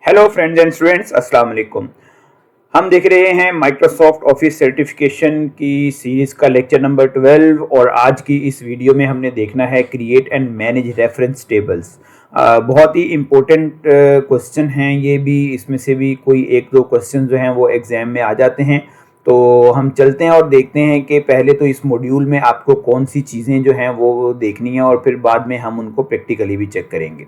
Hello friends and students, अस्सलाम वालेकुम। हम देख रहे हैं माइक्रोसॉफ्ट ऑफिस सर्टिफिकेशन की सीरीज़ का लेक्चर नंबर 12 और आज की इस वीडियो में हमने देखना है create and manage reference tables. बहुत ही इम्पोर्टेंट क्वेश्चन हैं ये भी, इसमें से भी कोई एक दो क्वेश्चन जो हैं वो एग्ज़ाम में आ जाते हैं। तो हम चलते हैं और देखते हैं कि पहले तो इस मॉड्यूल में आपको कौन सी चीज़ें जो हैं वो देखनी है और फिर बाद में हम उनको प्रैक्टिकली भी चेक करेंगे।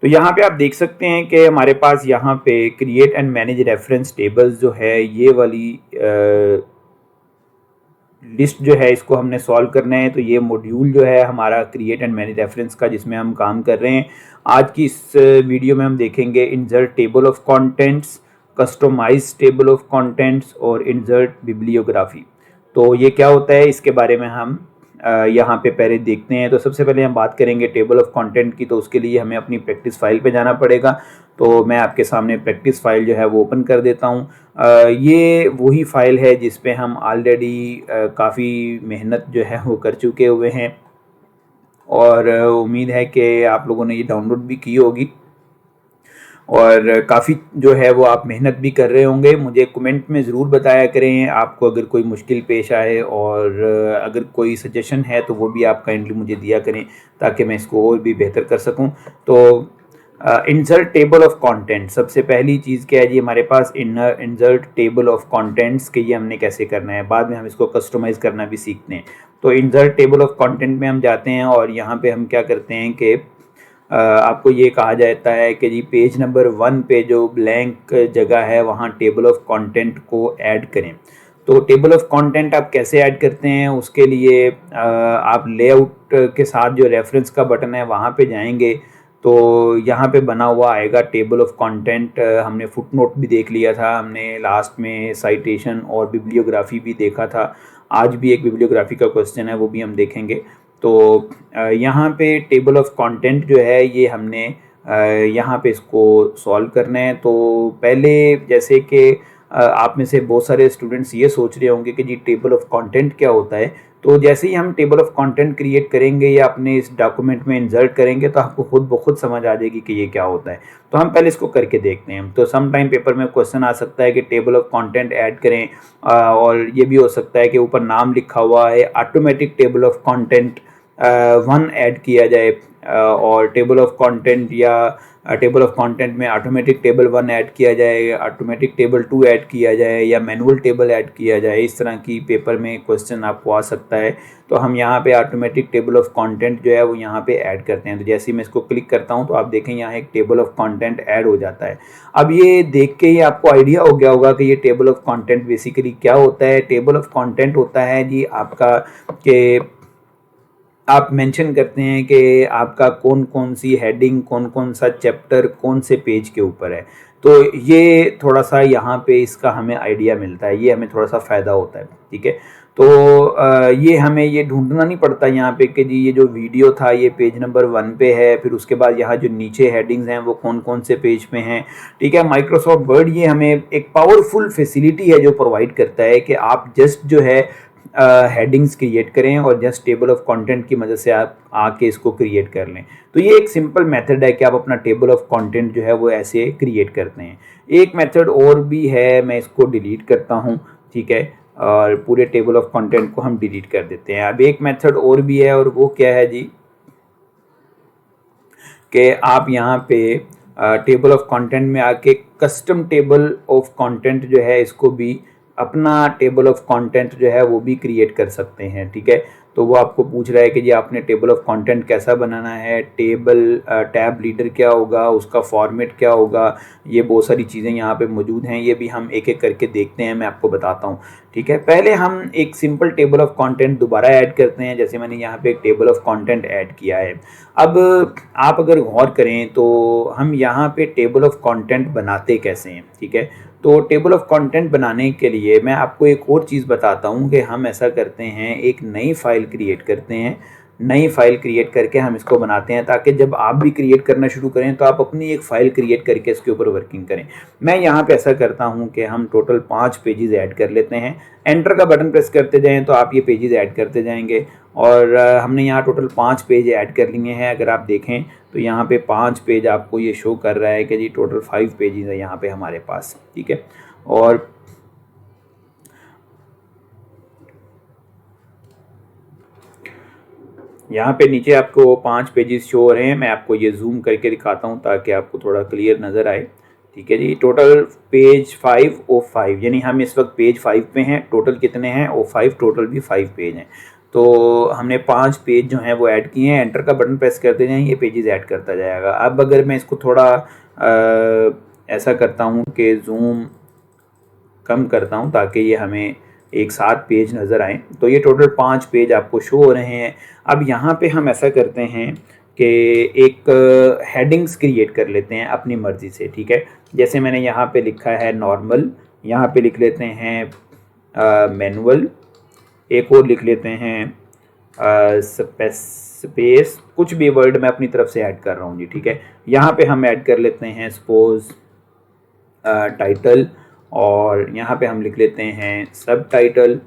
तो यहाँ पे आप देख सकते हैं कि हमारे पास यहाँ पे create and manage reference tables जो है ये वाली लिस्ट जो है इसको हमने सॉल्व करना है। तो ये मॉड्यूल जो है हमारा क्रिएट एंड मैनेज रेफरेंस का जिसमें हम काम कर रहे हैं। आज की इस वीडियो में हम देखेंगे insert table of contents, customize table of contents और इंसर्ट बिब्लियोग्राफी। तो ये क्या होता है इसके बारे में हम यहाँ पे पहले देखते हैं। तो सबसे पहले हम बात करेंगे टेबल ऑफ कंटेंट की, तो उसके लिए हमें अपनी प्रैक्टिस फाइल पे जाना पड़ेगा। तो मैं आपके सामने प्रैक्टिस फाइल जो है वो ओपन कर देता हूँ। ये वही फाइल है जिस पे हम ऑलरेडी काफ़ी मेहनत जो है वो कर चुके हुए हैं और उम्मीद है कि आप लोगों ने ये डाउनलोड भी की होगी और काफ़ी जो है वो आप मेहनत भी कर रहे होंगे। मुझे कमेंट में ज़रूर बताया करें आपको अगर कोई मुश्किल पेश आए, और अगर कोई सजेशन है तो वो भी आप काइंडली मुझे दिया करें ताकि मैं इसको और भी बेहतर कर सकूं। तो इंसर्ट टेबल ऑफ कंटेंट, सबसे पहली चीज़ क्या है जी हमारे पास इंसर्ट टेबल ऑफ कंटेंट्स के ये हमने कैसे करना है, बाद में हम इसको कस्टमाइज़ करना भी सीखते हैं। तो इंसर्ट टेबल ऑफ कंटेंट में हम जाते हैं और यहाँ पे हम क्या करते हैं कि आपको ये कहा जाता है कि जी पेज नंबर 1 पे जो ब्लैंक जगह है वहाँ टेबल ऑफ कंटेंट को ऐड करें। तो टेबल ऑफ कंटेंट आप कैसे ऐड करते हैं उसके लिए आप लेआउट के साथ जो रेफरेंस का बटन है वहाँ पे जाएंगे तो यहाँ पे बना हुआ आएगा टेबल ऑफ कंटेंट। हमने फुटनोट भी देख लिया था, हमने लास्ट में साइटेशन और बिब्लियोग्राफी भी देखा था। आज भी एक बिब्लियोग्राफी का क्वेश्चन है वो भी हम देखेंगे। तो यहाँ पे टेबल ऑफ कंटेंट जो है ये हमने यहाँ पे इसको सॉल्व करना है। तो पहले जैसे कि आप में से बहुत सारे स्टूडेंट्स ये सोच रहे होंगे कि जी टेबल ऑफ कंटेंट क्या होता है। तो जैसे ही हम टेबल ऑफ कंटेंट क्रिएट करेंगे या अपने इस डॉक्यूमेंट में इंसर्ट करेंगे तो आपको खुद ब खुद समझ आ जाएगी कि ये क्या होता है। तो हम पहले इसको करके देखते हैं। तो सम टाइम पेपर में क्वेश्चन आ सकता है कि टेबल ऑफ कंटेंट ऐड करें, और ये भी हो सकता है कि ऊपर नाम लिखा हुआ है automatic table of content 1 add किया जाए, और टेबल ऑफ कंटेंट या टेबल ऑफ कंटेंट में ऑटोमेटिक टेबल 1 ऐड किया जाए, ऑटोमेटिक टेबल 2 ऐड किया जाए या मैनुअल टेबल ऐड किया जाए। इस तरह की पेपर में क्वेश्चन आपको आ सकता है। तो हम यहाँ पे ऑटोमेटिक टेबल ऑफ कंटेंट जो है वो यहाँ पे ऐड करते हैं। तो जैसे ही मैं इसको क्लिक करता हूँ तो आप देखें यहाँ एक टेबल ऑफ कंटेंट ऐड हो जाता है। अब ये देख के ही आपको आइडिया हो गया होगा कि ये टेबल ऑफ कंटेंट बेसिकली क्या होता है। टेबल ऑफ कंटेंट होता है जी आपका कि आप मेंशन करते हैं कि आपका कौन कौन सी हेडिंग, कौन कौन सा चैप्टर कौन से पेज के ऊपर है। तो ये थोड़ा सा यहाँ पे इसका हमें आइडिया मिलता है, ये हमें थोड़ा सा फ़ायदा होता है। ठीक है, तो ये हमें ये ढूंढना नहीं पड़ता यहाँ पे कि जी ये जो वीडियो था ये पेज नंबर 1 पे है, फिर उसके बाद यहाँ जो नीचे हेडिंग्स हैं वो कौन कौन से पेज पे हैं। ठीक है, माइक्रोसॉफ्ट वर्ड ये हमें एक पावरफुल फैसिलिटी है जो प्रोवाइड करता है कि आप जस्ट जो है हेडिंग्स क्रिएट करें और जस्ट टेबल ऑफ कंटेंट की मदद से आप आके इसको क्रिएट कर लें। तो ये एक सिंपल मेथड है कि आप अपना टेबल ऑफ कंटेंट जो है वो ऐसे क्रिएट करते हैं। एक मेथड और भी है, मैं इसको डिलीट करता हूँ। ठीक है, और पूरे टेबल ऑफ कंटेंट को हम डिलीट कर देते हैं। अब एक मेथड और भी है, और वो क्या है जी कि आप यहाँ पे टेबल ऑफ कंटेंट में आके कस्टम टेबल ऑफ कंटेंट जो है इसको भी अपना टेबल ऑफ कंटेंट जो है वो भी क्रिएट कर सकते हैं। ठीक है, तो वो आपको पूछ रहा है कि जी आपने टेबल ऑफ कंटेंट कैसा बनाना है, टैब लीडर क्या होगा, उसका फॉर्मेट क्या होगा, ये बहुत सारी चीज़ें यहाँ पे मौजूद हैं। ये भी हम एक एक करके देखते हैं, मैं आपको बताता हूँ। ठीक है, पहले हम एक सिंपल टेबल ऑफ कंटेंट दोबारा ऐड करते हैं। जैसे मैंने यहाँ पे एक टेबल ऑफ कंटेंट ऐड किया है। अब आप अगर गौर करें तो हम यहाँ पे टेबल ऑफ कंटेंट बनाते कैसे हैं। ठीक है, तो टेबल ऑफ कंटेंट बनाने के लिए मैं आपको एक और चीज़ बताता हूँ कि हम ऐसा करते हैं, एक नई फाइल क्रिएट करते हैं। नई फाइल क्रिएट करके हम इसको बनाते हैं, ताकि जब आप भी क्रिएट करना शुरू करें तो आप अपनी एक फ़ाइल क्रिएट करके इसके ऊपर वर्किंग करें। मैं यहाँ पे ऐसा करता हूँ कि हम टोटल 5 पेजेस ऐड कर लेते हैं। एंटर का बटन प्रेस करते जाएँ तो आप ये पेजेस ऐड करते जाएंगे, और हमने यहाँ टोटल 5 पेज ऐड कर लिए हैं। अगर आप देखें तो यहाँ पे 5 पेज आपको ये शो कर रहा है कि जी टोटल 5 पेजेस है यहाँ पे हमारे पास, ठीक है। और यहाँ पे नीचे आपको 5 पेजेस शो हो रहे हैं। मैं आपको ये जूम करके दिखाता हूँ ताकि आपको थोड़ा क्लियर नज़र आए, ठीक है जी। टोटल पेज 505, यानी हम इस वक्त पेज 5 पे हैं। टोटल कितने हैं? O5, टोटल भी 5 पेज हैं। तो हमने 5 पेज जो हैं वो ऐड किए हैं। एंटर का बटन प्रेस करते जाएं, ये पेजेस ऐड करता जाएगा। अब अगर मैं इसको थोड़ा ऐसा करता हूँ कि जूम कम करता हूँ ताकि ये हमें एक साथ पेज नज़र आए, तो ये टोटल 5 पेज आपको शो हो रहे हैं। अब यहाँ पे हम ऐसा करते हैं कि एक हेडिंग्स क्रिएट कर लेते हैं अपनी मर्ज़ी से, ठीक है। जैसे मैंने यहाँ पे लिखा है नॉर्मल, यहाँ पे लिख लेते हैं मैनुअल, एक और लिख लेते हैं स्पेस, कुछ भी वर्ड मैं अपनी तरफ से ऐड कर रहा हूँ जी, ठीक है। यहाँ पे हम ऐड कर लेते हैं सपोज टाइटल, और यहाँ पे हम लिख लेते हैं सब टाइटल,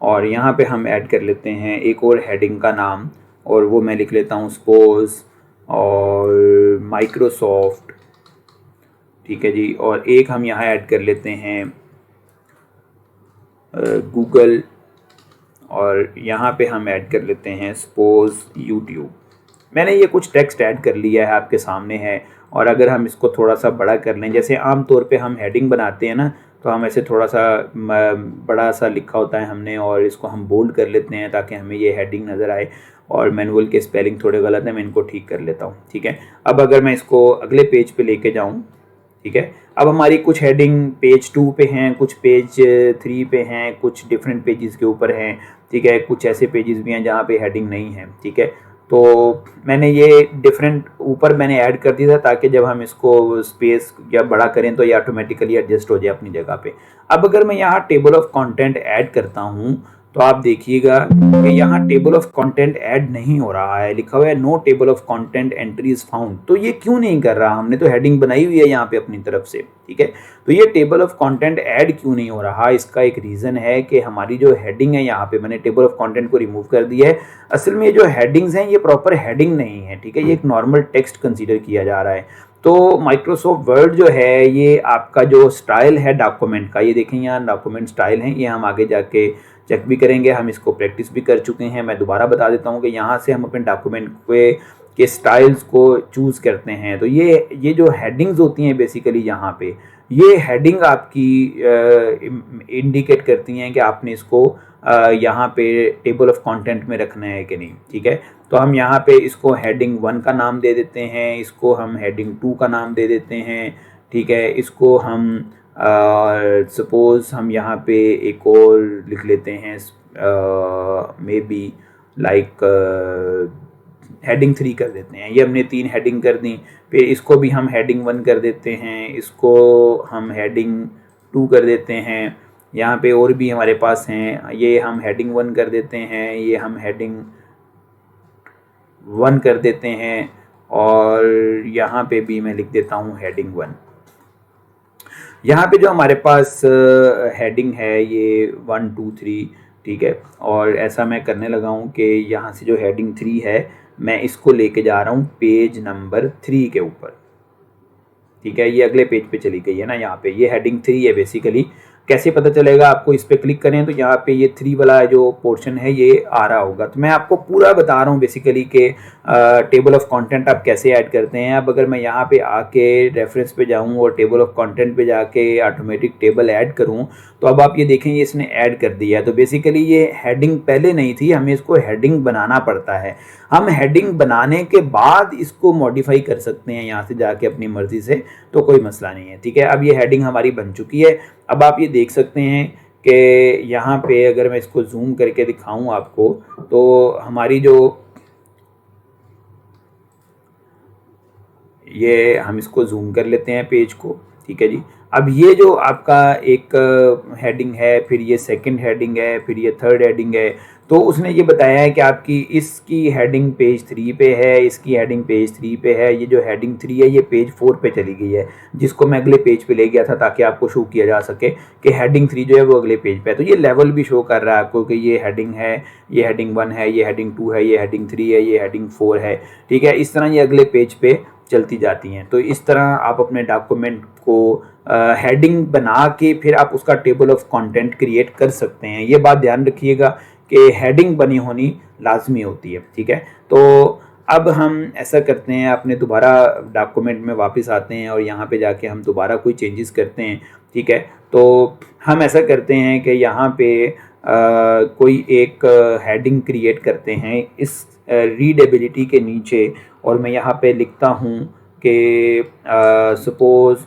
और यहाँ पे हम ऐड कर लेते हैं एक और हेडिंग का नाम, और वो मैं लिख लेता हूँ सपोज और माइक्रोसॉफ्ट, ठीक है जी। और एक हम यहाँ ऐड कर लेते हैं गूगल, और यहाँ पे हम ऐड कर लेते हैं सपोज यूट्यूब। मैंने ये कुछ टेक्स्ट ऐड कर लिया है, आपके सामने है। और अगर हम इसको थोड़ा सा बड़ा कर लें, जैसे आम तौर पे हम हेडिंग बनाते हैं ना, तो हम ऐसे थोड़ा सा बड़ा सा लिखा होता है हमने, और इसको हम बोल्ड कर लेते हैं ताकि हमें ये हेडिंग नज़र आए। और मैनुअल के स्पेलिंग थोड़े गलत हैं, मैं इनको ठीक कर लेता हूँ, ठीक है। अब अगर मैं इसको अगले पेज पे लेके जाऊँ, ठीक है। अब हमारी कुछ हेडिंग पेज 2 पे हैं, कुछ पेज 3 पे हैं, कुछ डिफरेंट पेजेस के ऊपर हैं, ठीक है। कुछ ऐसे पेजेस भी हैं जहाँ पे हेडिंग नहीं है, ठीक है। तो मैंने ये डिफरेंट ऊपर मैंने ऐड कर दिया था ताकि जब हम इसको स्पेस या बड़ा करें तो ये ऑटोमेटिकली एडजस्ट हो जाए अपनी जगह पे। अब अगर मैं यहाँ टेबल ऑफ कंटेंट ऐड करता हूँ तो आप देखिएगा कि यहाँ टेबल ऑफ कंटेंट ऐड नहीं हो रहा है, लिखा हुआ है no table of content entries found. तो ये क्यों नहीं कर रहा? हमने तो हेडिंग बनाई हुई है यहाँ पे अपनी तरफ से, ठीक है। तो ये टेबल ऑफ कंटेंट ऐड क्यों नहीं हो रहा? इसका एक रीज़न है कि हमारी जो हेडिंग है, यहाँ पे मैंने टेबल ऑफ कंटेंट को रिमूव कर दिया है। असल में ये जो हेडिंग्स हैं ये प्रॉपर हेडिंग नहीं है, ठीक है। ये एक नॉर्मल टेक्स्ट कंसीडर किया जा रहा है। तो माइक्रोसॉफ्ट वर्ड जो है, ये आपका जो स्टाइल है डॉक्यूमेंट का, ये देखें यहाँ डॉक्यूमेंट स्टाइल है, ये हम आगे जाके चेक भी करेंगे। हम इसको प्रैक्टिस भी कर चुके हैं। मैं दोबारा बता देता हूँ कि यहाँ से हम अपने डॉक्यूमेंट के स्टाइल्स को चूज़ करते हैं। तो ये जो हेडिंग्स होती हैं बेसिकली यहाँ पे, ये हेडिंग आपकी इंडिकेट करती हैं कि आपने इसको यहाँ पे टेबल ऑफ कंटेंट में रखना है कि नहीं, ठीक है। तो हम यहाँ पे इसको हेडिंग 1 का नाम दे देते हैं, इसको हम हेडिंग 2 का नाम दे देते हैं, ठीक है। इसको हम सपोज़ हम यहाँ पे एक और लिख लेते हैं मे बी लाइक हेडिंग 3 कर देते हैं। ये हमने 3 हेडिंग कर दी। फिर इसको भी हम हेडिंग 1 कर देते हैं, इसको हम हेडिंग 2 कर देते हैं। यहाँ पे और भी हमारे पास हैं, ये हम हेडिंग 1 कर देते हैं, ये हम हेडिंग 1 कर देते हैं, और यहाँ पे भी मैं लिख देता हूँ हेडिंग 1। यहाँ पे जो हमारे पास हेडिंग है ये 1 2 3, ठीक है। और ऐसा मैं करने लगा हूँ कि यहाँ से जो हेडिंग 3 है, मैं इसको लेके जा रहा हूँ पेज नंबर 3 के ऊपर, ठीक है। ये अगले पेज पे चली गई है ना, यहाँ पे ये हेडिंग 3 है बेसिकली। कैसे पता चलेगा आपको? इस पर क्लिक करें तो यहाँ पे ये 3 वाला जो पोर्शन है ये आ रहा होगा। तो मैं आपको पूरा बता रहा हूँ बेसिकली कि टेबल ऑफ कंटेंट आप कैसे ऐड करते हैं। अब अगर मैं यहाँ पे आके रेफरेंस पे जाऊँ और टेबल ऑफ कंटेंट पे जाके ऑटोमेटिक टेबल ऐड करूँ, तो अब आप ये देखेंगे इसने ऐड कर दिया है। तो बेसिकली ये हेडिंग पहले नहीं थी, हमें इसको हेडिंग बनाना पड़ता है। हम हेडिंग बनाने के बाद इसको मॉडिफाई कर सकते हैं यहाँ से जाके अपनी मर्जी से, तो कोई मसला नहीं है, ठीक है। अब ये हेडिंग हमारी बन चुकी है। अब आप ये देख सकते हैं कि यहाँ पे अगर मैं इसको जूम करके दिखाऊं आपको, तो हमारी जो ये हम इसको जूम कर लेते हैं पेज को, ठीक है जी। अब ये जो आपका एक हेडिंग है, फिर ये सेकंड हेडिंग है, फिर ये थर्ड हेडिंग है। तो उसने ये बताया है कि आपकी इसकी हेडिंग पेज 3 पे है, इसकी हेडिंग पेज 3 पे है, ये जो हेडिंग 3 है ये पेज 4 पे चली गई है, जिसको मैं अगले पेज पे ले गया था ताकि आपको शो किया जा सके कि हेडिंग 3 जो है वो अगले पेज पे है। तो ये लेवल भी शो कर रहा है आपको कि ये हेडिंग है, ये हेडिंग 1 है, ये हेडिंग 2 है, ये हेडिंग 3 है, ये हेडिंग 4 है, ठीक है। इस तरह ये अगले पेज पे चलती जाती हैं। तो इस तरह आप अपने डॉक्यूमेंट को हेडिंग बना के फिर आप उसका टेबल ऑफ कंटेंट क्रिएट कर सकते हैं। ये बात ध्यान रखिएगा कि हेडिंग बनी होनी लाजमी होती है, ठीक है। तो अब हम ऐसा करते हैं, अपने दोबारा डॉक्यूमेंट में वापस आते हैं और यहाँ पे जाके हम दोबारा कोई चेंजेस करते हैं, ठीक है। तो हम ऐसा करते हैं कि यहाँ पे कोई एक हेडिंग क्रिएट करते हैं इस रीडेबिलिटी के नीचे, और मैं यहाँ पे लिखता हूँ कि सपोज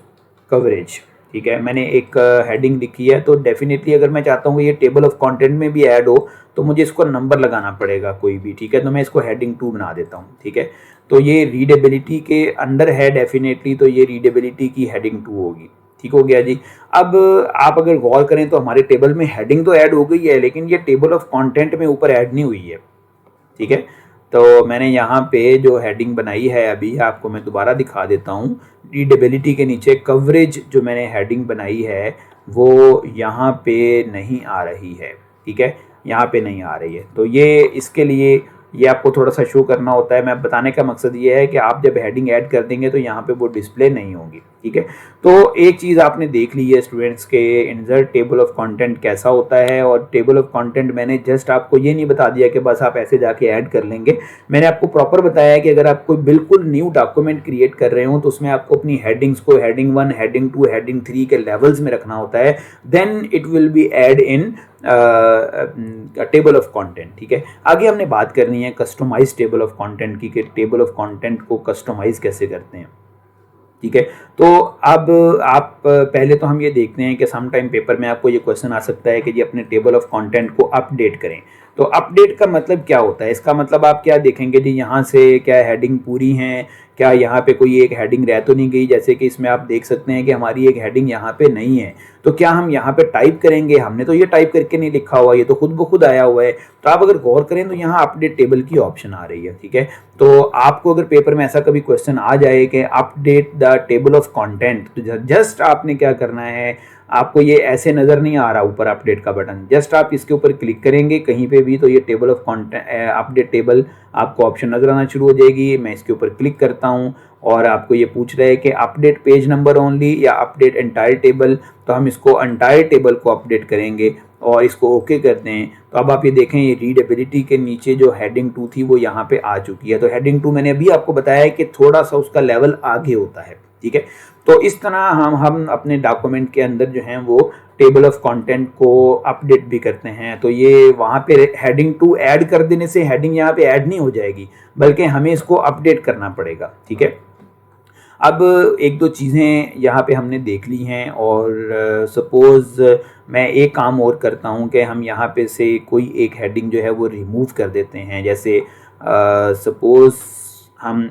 कवरेज, ठीक है। मैंने एक हेडिंग लिखी है। तो डेफिनेटली अगर मैं चाहता हूँ ये टेबल ऑफ कंटेंट में भी ऐड हो तो मुझे इसको नंबर लगाना पड़ेगा कोई भी, ठीक है। तो मैं इसको हेडिंग 2 बना देता हूँ, ठीक है। तो ये रीडेबिलिटी के अंदर है डेफिनेटली, तो ये रीडेबिलिटी की हेडिंग 2 होगी, ठीक हो गया जी। अब आप अगर गौर करें तो हमारे टेबल में हेडिंग तो ऐड हो गई है, लेकिन ये टेबल ऑफ कंटेंट में ऊपर ऐड नहीं हुई है, ठीक है। तो मैंने यहाँ पे जो हेडिंग बनाई है अभी आपको मैं दोबारा दिखा देता हूँ। रीडेबिलिटी के नीचे कवरेज जो मैंने हेडिंग बनाई है वो यहाँ पे नहीं आ रही है, ठीक है, यहाँ पे नहीं आ रही है। तो ये इसके लिए ये आपको थोड़ा सा शो करना होता है। मैं बताने का मकसद ये है कि आप जब हेडिंग ऐड कर देंगे तो यहाँ पे वो डिस्प्ले नहीं होगी, ठीक है। तो एक चीज़ आपने देख ली है स्टूडेंट्स के इंसर्ट टेबल ऑफ कंटेंट कैसा होता है। और टेबल ऑफ कंटेंट मैंने जस्ट आपको ये नहीं बता दिया कि बस आप ऐसे जाके ऐड कर लेंगे, मैंने आपको प्रॉपर बताया कि अगर आप कोई बिल्कुल न्यू डॉक्यूमेंट क्रिएट कर रहे हो तो उसमें आपको अपनी हेडिंग्स को हेडिंग 1, हेडिंग 2, हेडिंग 3 के लेवल्स में रखना होता है, then it will be add in table of content, ठीक है। आगे हमने बात करनी है कस्टमाइज टेबल ऑफ कंटेंट की, कि टेबल ऑफ कंटेंट को कस्टमाइज कैसे करते हैं, ठीक है। तो अब आप पहले तो हम ये देखते हैं कि सम टाइम पेपर में आपको ये क्वेश्चन आ सकता है कि जी अपने टेबल ऑफ कंटेंट को अपडेट करें। तो अपडेट का मतलब क्या होता है? इसका मतलब आप क्या देखेंगे जी, यहाँ से क्या हेडिंग पूरी हैं, क्या यहाँ पे कोई एक हेडिंग रह तो नहीं गई। जैसे कि इसमें आप देख सकते हैं कि हमारी एक हेडिंग यहाँ पे नहीं है, तो क्या हम यहाँ पे टाइप करेंगे? हमने तो ये टाइप करके नहीं लिखा हुआ, ये तो खुद ब खुद आया हुआ है। तो आप अगर गौर करें तो यहाँ अपडेट टेबल की ऑप्शन आ रही है, ठीक है। तो आपको अगर पेपर में ऐसा कभी क्वेश्चन आ जाए कि update the table of content, तो जस्ट आपने क्या करना है, आपको ये ऐसे नज़र नहीं आ रहा ऊपर अपडेट का बटन, जस्ट आप इसके ऊपर क्लिक करेंगे कहीं पे भी तो ये table of content update table आपको ऑप्शन नज़र आना शुरू हो जाएगी। मैं इसके ऊपर क्लिक करता हूँ और आपको ये पूछ रहा है कि अपडेट पेज नंबर ओनली या अपडेट एंटायर टेबल। तो हम इसको एंटायर टेबल को अपडेट करेंगे और इसको ओके करते हैं। तो अब आप ये देखें, ये रीडेबिलिटी के नीचे जो हेडिंग 2 थी वो यहाँ पे आ चुकी है। तो हेडिंग 2 मैंने अभी आपको बताया है कि थोड़ा सा उसका लेवल आगे होता है, ठीक है। तो इस तरह हम अपने डॉक्यूमेंट के अंदर जो है वो टेबल ऑफ कंटेंट को अपडेट भी करते हैं। तो ये वहाँ पे हेडिंग 2 ऐड कर देने से हेडिंग यहाँ पे ऐड नहीं हो जाएगी, बल्कि हमें इसको अपडेट करना पड़ेगा, ठीक है। अब एक दो चीज़ें यहाँ पे हमने देख ली हैं और सपोज़ मैं एक काम और करता हूँ कि हम यहाँ पे से कोई एक हेडिंग जो है वो रिमूव कर देते हैं। जैसे सपोज़ हम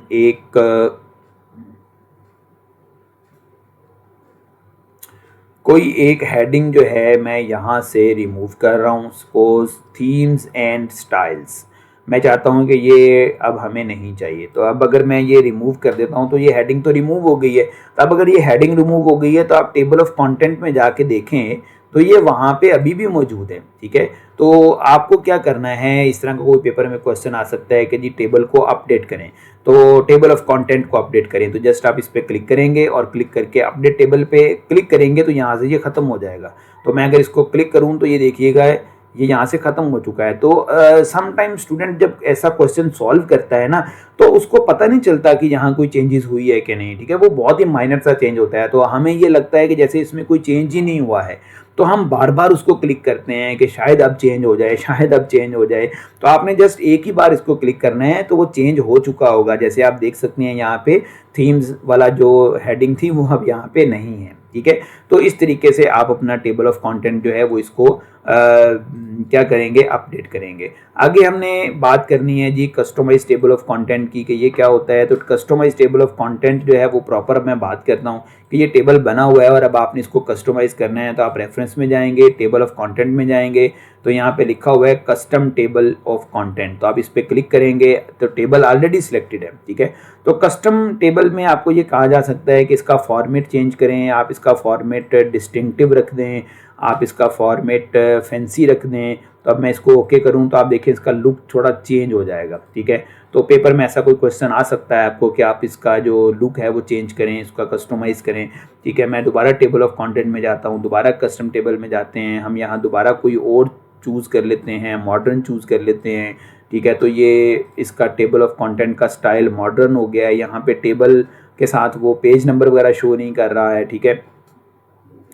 कोई एक हेडिंग जो है मैं यहाँ से रिमूव कर रहा हूँ, सपोज थीम्स एंड स्टाइल्स। मैं चाहता हूँ कि ये अब हमें नहीं चाहिए, तो अब अगर मैं ये रिमूव कर देता हूँ तो ये हेडिंग तो रिमूव हो गई है। तो अब अगर ये हेडिंग रिमूव हो गई है तो आप टेबल ऑफ कंटेंट में जाके देखें तो ये वहाँ पे अभी भी मौजूद है, ठीक है। तो आपको क्या करना है, इस तरह का कोई पेपर में क्वेश्चन आ सकता है कि जी टेबल को अपडेट करें, तो टेबल ऑफ कंटेंट को अपडेट करें। तो जस्ट आप इस पर क्लिक करेंगे और क्लिक करके अपडेट टेबल पे क्लिक करेंगे तो यहाँ से ये ख़त्म हो जाएगा। तो मैं अगर इसको क्लिक करूँ तो ये देखिएगा ये यहाँ से ख़त्म हो चुका है। तो समटाइम स्टूडेंट जब ऐसा क्वेश्चन सॉल्व करता है ना तो उसको पता नहीं चलता कि यहाँ कोई चेंजेस हुई है कि नहीं, ठीक है। वो बहुत ही माइनर सा चेंज होता है, तो हमें ये लगता है कि जैसे इसमें कोई चेंज ही नहीं हुआ है, तो हम बार बार उसको क्लिक करते हैं कि शायद अब चेंज हो जाए, शायद अब चेंज हो जाए। तो आपने जस्ट एक ही बार इसको क्लिक करना है तो वो चेंज हो चुका होगा। जैसे आप देख सकते हैं यहाँ पे थीम्स वाला जो हेडिंग थी वो अब यहाँ पे नहीं है, ठीक है। तो इस तरीके से आप अपना टेबल ऑफ कंटेंट जो है वो इसको क्या करेंगे, अपडेट करेंगे। आगे हमने बात करनी है जी कस्टमाइज टेबल ऑफ कंटेंट की, कि ये क्या होता है। तो कस्टमाइज टेबल ऑफ कंटेंट जो है वो प्रॉपर मैं बात करता हूँ कि ये टेबल बना हुआ है और अब आपने इसको कस्टमाइज करना है। तो आप रेफरेंस में जाएंगे, टेबल ऑफ कंटेंट में जाएंगे, तो यहाँ पे लिखा हुआ है कस्टम टेबल ऑफ कंटेंट, तो आप इस पर क्लिक करेंगे तो टेबल ऑलरेडी सिलेक्टेड है, ठीक है। तो कस्टम टेबल में आपको ये कहा जा सकता है कि इसका फॉर्मेट चेंज करें, आप इसका फॉर्मेट डिस्टिंक्टिव रख दें, आप इसका फॉर्मेट फैंसी रख दें। तो अब मैं इसको ओके करूं तो आप देखिए इसका लुक थोड़ा चेंज हो जाएगा, ठीक है। तो पेपर में ऐसा कोई क्वेश्चन आ सकता है आपको कि आप इसका जो लुक है वो चेंज करें, इसका कस्टमाइज़ करें, ठीक है। मैं दोबारा टेबल ऑफ कंटेंट में जाता हूँ, दोबारा कस्टम टेबल में जाते हैं, हम यहाँ दोबारा कोई और चूज़ कर लेते हैं, मॉडर्न चूज़ कर लेते हैं, ठीक है। तो ये इसका टेबल ऑफ कंटेंट का स्टाइल मॉडर्न हो गया है, यहाँ पे टेबल के साथ वो पेज नंबर वगैरह शो नहीं कर रहा है, ठीक है,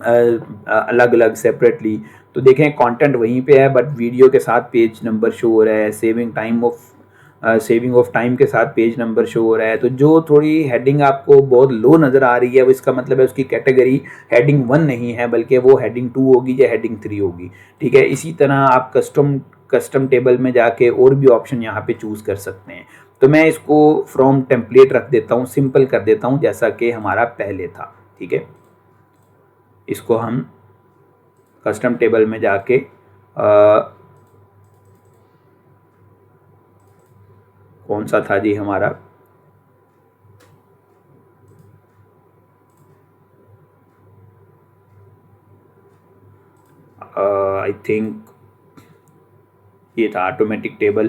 अलग अलग सेपरेटली। तो देखें कंटेंट वहीं पे है बट वीडियो के साथ पेज नंबर शो हो रहा है, सेविंग ऑफ टाइम के साथ पेज नंबर शो हो रहा है। तो जो थोड़ी हेडिंग आपको बहुत लो नज़र आ रही है वो इसका मतलब है उसकी कैटेगरी हेडिंग 1 नहीं है बल्कि वो हेडिंग 2 होगी या हेडिंग 3 होगी, ठीक है। इसी तरह आप कस्टम टेबल में जाके और भी ऑप्शन यहाँ पे चूज़ कर सकते हैं। तो मैं इसको फ्रॉम टेम्पलेट रख देता हूँ, सिंपल कर देता हूँ जैसा कि हमारा पहले था, ठीक है। इसको हम कस्टम टेबल में जाके कौन सा था जी हमारा, आई थिंक ये था ऑटोमेटिक टेबल।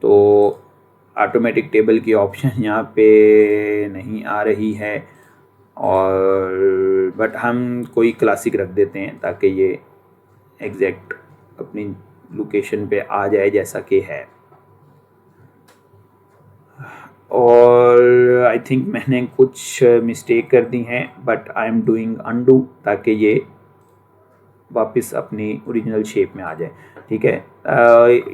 तो ऑटोमेटिक टेबल की ऑप्शन यहाँ पे नहीं आ रही है और बट हम कोई क्लासिक रख देते हैं ताकि ये एग्जैक्ट अपनी लोकेशन पे आ जाए जैसा कि है। और आई थिंक मैंने कुछ मिस्टेक कर दी हैं but I am doing undo ताकि ये वापस अपनी ओरिजिनल शेप में आ जाए, ठीक है।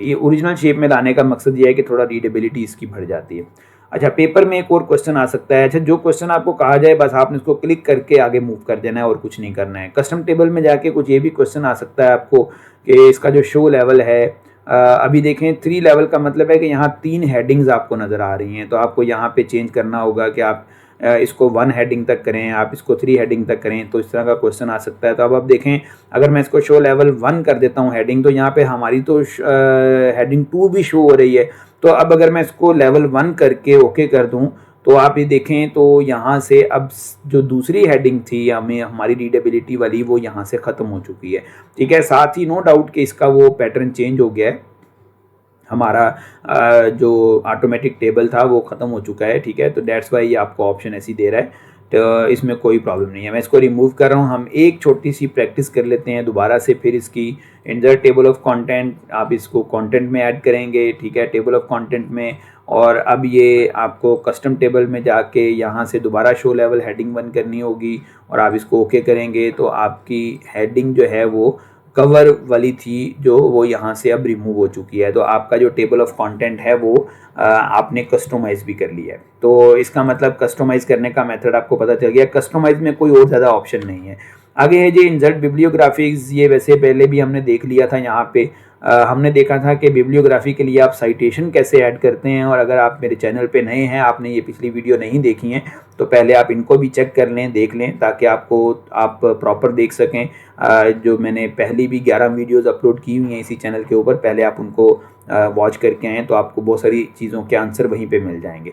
ये ओरिजिनल शेप में लाने का मकसद ये है कि थोड़ा रीडेबिलिटी इसकी बढ़ जाती है। अच्छा, पेपर में एक और क्वेश्चन आ सकता है। अच्छा, जो क्वेश्चन आपको कहा जाए बस आपने उसको क्लिक करके आगे मूव कर देना है और कुछ नहीं करना है। कस्टम टेबल में जाके कुछ ये भी क्वेश्चन आ सकता है आपको कि इसका जो शो लेवल है, अभी देखें 3 लेवल का मतलब है कि यहाँ 3 हेडिंग्स आपको नज़र आ रही हैं। तो आपको यहाँ पे चेंज करना होगा कि आप इसको 1 हेडिंग तक करें, आप इसको 3 हेडिंग तक करें। तो इस तरह का क्वेश्चन आ सकता है। तो अब आप देखें अगर मैं इसको शो लेवल 1 कर देता हूँ हेडिंग, तो यहाँ पे हमारी तो हेडिंग 2 भी शो हो रही है। तो अब अगर मैं इसको लेवल 1 करके ओके कर दूँ तो आप ये देखें तो यहाँ से अब जो दूसरी हेडिंग थी हमें हमारी रीडेबिलिटी वाली वो यहाँ से ख़त्म हो चुकी है, ठीक है। साथ ही नो डाउट कि इसका वो पैटर्न चेंज हो गया है, हमारा जो ऑटोमेटिक टेबल था वो ख़त्म हो चुका है, ठीक है। तो दैट्स वाई ये आपको ऑप्शन ऐसी दे रहा है। तो इसमें कोई प्रॉब्लम नहीं है। मैं इसको रिमूव कर रहा हूँ। हम एक छोटी सी प्रैक्टिस कर लेते हैं दोबारा से, फिर इसकी इंसर्ट टेबल ऑफ कंटेंट, आप इसको कंटेंट में ऐड करेंगे, ठीक है, टेबल ऑफ कंटेंट में। और अब ये आपको कस्टम टेबल में जाके यहाँ से दोबारा शो लेवल हेडिंग 1 करनी होगी और आप इसको ओके करेंगे तो आपकी हेडिंग जो है वो कवर वाली थी जो वो यहाँ से अब रिमूव हो चुकी है। तो आपका जो टेबल ऑफ कंटेंट है वो आपने कस्टमाइज़ भी कर लिया है। तो इसका मतलब कस्टमाइज़ करने का मेथड आपको पता चल गया। कस्टमाइज़ में कोई और ज़्यादा ऑप्शन नहीं है। आगे है जी इंसर्ट बिब्लियोग्राफीज। ये वैसे पहले भी हमने देख लिया था। यहाँ पे हमने देखा था कि बिब्लियोग्राफी के लिए आप साइटेशन कैसे ऐड करते हैं। और अगर आप मेरे चैनल पे नए हैं, आपने ये पिछली वीडियो नहीं देखी हैं, तो पहले आप इनको भी चेक कर लें, देख लें, ताकि आप प्रॉपर देख सकें। जो मैंने पहली भी 11 वीडियोज़ अपलोड की हुई हैं इसी चैनल के ऊपर, पहले आप उनको वॉच करके आएँ तो आपको बहुत सारी चीज़ों के आंसर वहीं पे मिल जाएंगे।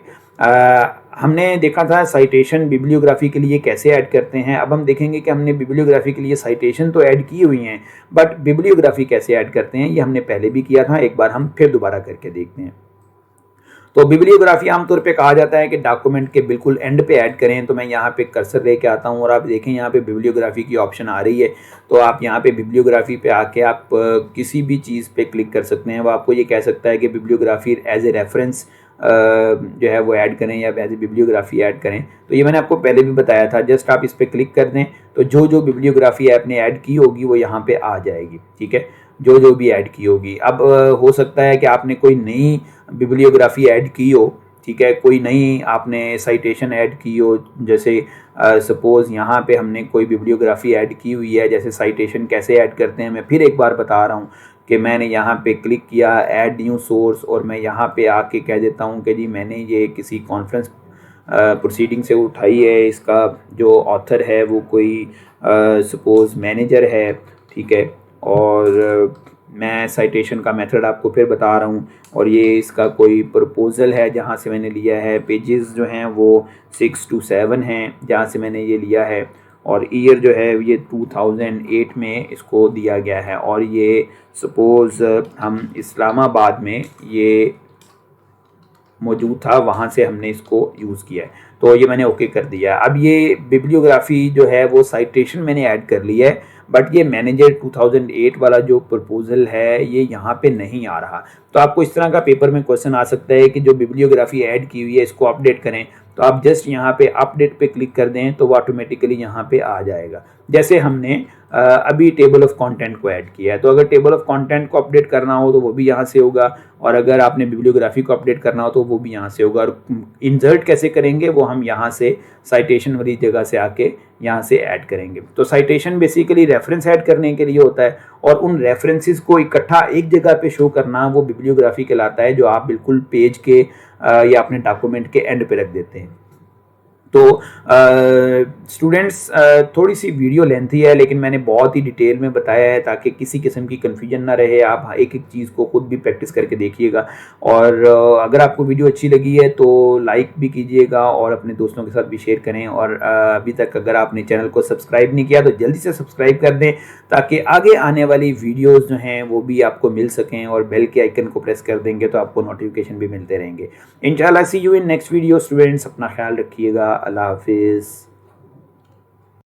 हमने देखा था साइटेशन बिब्लियोग्राफी के लिए कैसे ऐड करते हैं। अब हम देखेंगे कि हमने बिब्लियोग्राफी के लिए साइटेशन तो ऐड की हुई हैं, बट बिब्लियोग्राफी कैसे ऐड करते हैं ये हमने पहले भी किया था। एक बार हम फिर दोबारा करके देखते हैं। तो बिब्लियोग्राफी आमतौर पे कहा जाता है कि डॉक्यूमेंट के बिल्कुल एंड पे ऐड करें। तो मैं यहाँ पे कर्सर लेके आता हूँ और आप देखें यहाँ पे बिब्लियोग्राफी की ऑप्शन आ रही है। तो आप यहाँ पे बिब्लियोग्राफी पे आके आप किसी भी चीज़ पे क्लिक कर सकते हैं। वो आपको ये कह सकता है कि बिब्लियोग्राफी एज ए रेफरेंस जो है वो ऐड करें या एज ए बिब्लियोग्राफी ऐड करें। तो ये मैंने आपको पहले भी बताया था। जस्ट आप इस पर क्लिक कर दें तो जो जो बिब्लियोग्राफी आपने ऐड की होगी वो यहाँ पे आ जाएगी, ठीक है, जो जो भी ऐड की होगी। अब हो सकता है कि आपने कोई नई बिब्लियोग्राफी ऐड की हो, ठीक है, कोई नई आपने साइटेशन ऐड की हो। जैसे सपोज़ यहाँ पे हमने कोई बिब्लियोग्राफी ऐड की हुई है। जैसे साइटेशन कैसे ऐड करते हैं मैं फिर एक बार बता रहा हूँ कि मैंने यहाँ पे क्लिक किया ऐड न्यू सोर्स और मैं यहाँ पे आके कह देता हूँ कि जी मैंने ये किसी कॉन्फ्रेंस प्रोसीडिंग से उठाई है। इसका जो ऑथर है वो कोई सपोज़ मैनेजर है, ठीक है, और मैं साइटेशन का मेथड आपको फिर बता रहा हूँ, और ये इसका कोई प्रपोज़ल है जहाँ से मैंने लिया है। पेजेस जो हैं वो 6 to 7 हैं जहाँ से मैंने ये लिया है, और ईयर जो है ये 2008 में इसको दिया गया है, और ये सपोज़ हम इस्लामाबाद में ये मौजूद था, वहाँ से हमने इसको यूज़ किया है। तो ये मैंने ओके कर दिया। अब ये बिब्लियोग्राफी जो है वो साइटेशन मैंने ऐड कर लिया है, बट ये मैनेजर 2008 वाला जो प्रपोज़ल है ये यहाँ पे नहीं आ रहा। तो आपको इस तरह का पेपर में क्वेश्चन आ सकता है कि जो बिब्लियोग्राफी ऐड की हुई है इसको अपडेट करें, तो आप जस्ट यहाँ पे अपडेट पे क्लिक कर दें तो वो ऑटोमेटिकली यहाँ पे आ जाएगा। जैसे हमने अभी टेबल ऑफ कंटेंट को ऐड किया है, तो अगर टेबल ऑफ कंटेंट को अपडेट करना हो तो वो भी यहाँ से होगा, और अगर आपने बिब्लियोग्राफी को अपडेट करना हो तो वो भी यहाँ से होगा। और इंसर्ट कैसे करेंगे वो हम यहाँ से साइटेशन वाली जगह से आके यहाँ से ऐड करेंगे। तो साइटेशन बेसिकली रेफरेंस ऐड करने के लिए होता है, और उन रेफरेंसेस को इकट्ठा एक जगह पे शो करना वो बिब्लियोग्राफी कहलाता है, जो आप बिल्कुल पेज के या अपने डॉक्यूमेंट के एंड पे रख देते हैं। तो स्टूडेंट्स थोड़ी सी वीडियो लेंथी है, लेकिन मैंने बहुत ही डिटेल में बताया है ताकि किसी किस्म की कन्फ्यूजन ना रहे। आप एक एक चीज़ को खुद भी प्रैक्टिस करके देखिएगा, और अगर आपको वीडियो अच्छी लगी है तो लाइक भी कीजिएगा और अपने दोस्तों के साथ भी शेयर करें। और अभी तक अगर आपने चैनल को सब्सक्राइब नहीं किया तो जल्दी से सब्सक्राइब कर दें, ताकि आगे आने वाली वीडियोज़ जो हैं वो भी आपको मिल सकें, और बेल के आइकन को प्रेस कर देंगे तो आपको नोटिफिकेशन भी मिलते रहेंगे। इंशाल्लाह see you in next video students, अपना ख्याल रखिएगा। अल्लाह हाफिज़।